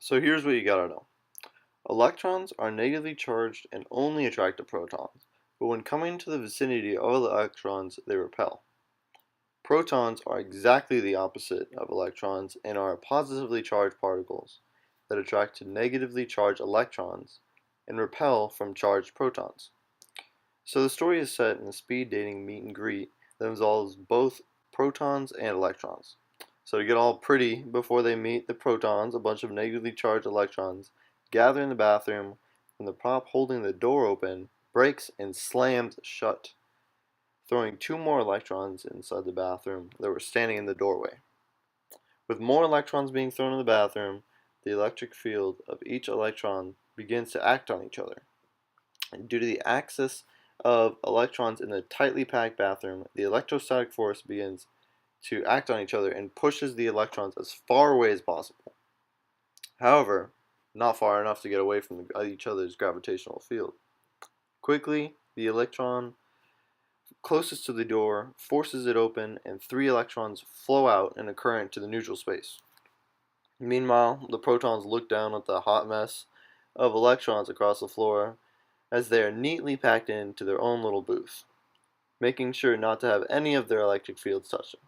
So here's what you gotta know. Electrons are negatively charged and only attract to protons, but when coming to the vicinity of electrons, they repel. Protons are exactly the opposite of electrons and are positively charged particles that attract to negatively charged electrons and repel from charged protons. So the story is set in a speed dating meet and greet that involves both protons and electrons. So to get all pretty, before they meet the protons, a bunch of negatively charged electrons gather in the bathroom and the prop holding the door open breaks and slams shut, throwing two more electrons inside the bathroom that were standing in the doorway. With more electrons being thrown in the bathroom, the electric field of each electron begins to act on each other. And due to the axis of electrons in the tightly packed bathroom, the electrostatic force begins to act on each other and pushes the electrons as far away as possible. However, not far enough to get away from each other's gravitational field. Quickly, the electron closest to the door forces it open and three electrons flow out in a current to the neutral space. Meanwhile, the protons look down at the hot mess of electrons across the floor as they are neatly packed into their own little booth, making sure not to have any of their electric fields touch them.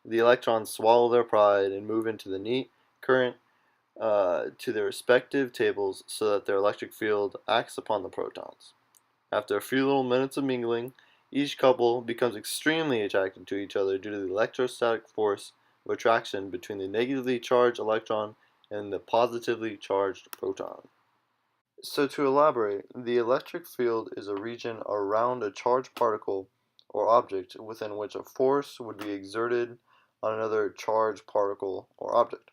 The electrons swallow their pride and move into the neat current to their respective tables so that their electric field acts upon the protons. After a few little minutes of mingling, each couple becomes extremely attracted to each other due to the electrostatic force of attraction between the negatively charged electron and the positively charged proton. So to elaborate, the electric field is a region around a charged particle or object within which a force would be exerted on another charged particle or object.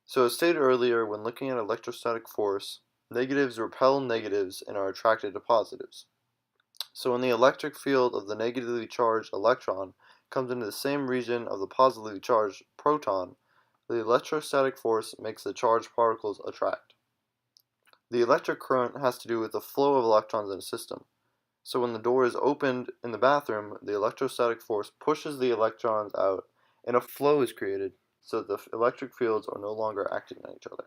So as stated earlier, when looking at electrostatic force, negatives repel negatives and are attracted to positives. So when the electric field of the negatively charged electron comes into the same region of the positively charged proton, the electrostatic force makes the charged particles attract. The electric current has to do with the flow of electrons in a system. So when the door is opened in the bathroom, the electrostatic force pushes the electrons out and a flow is created so that the electric fields are no longer acting on each other.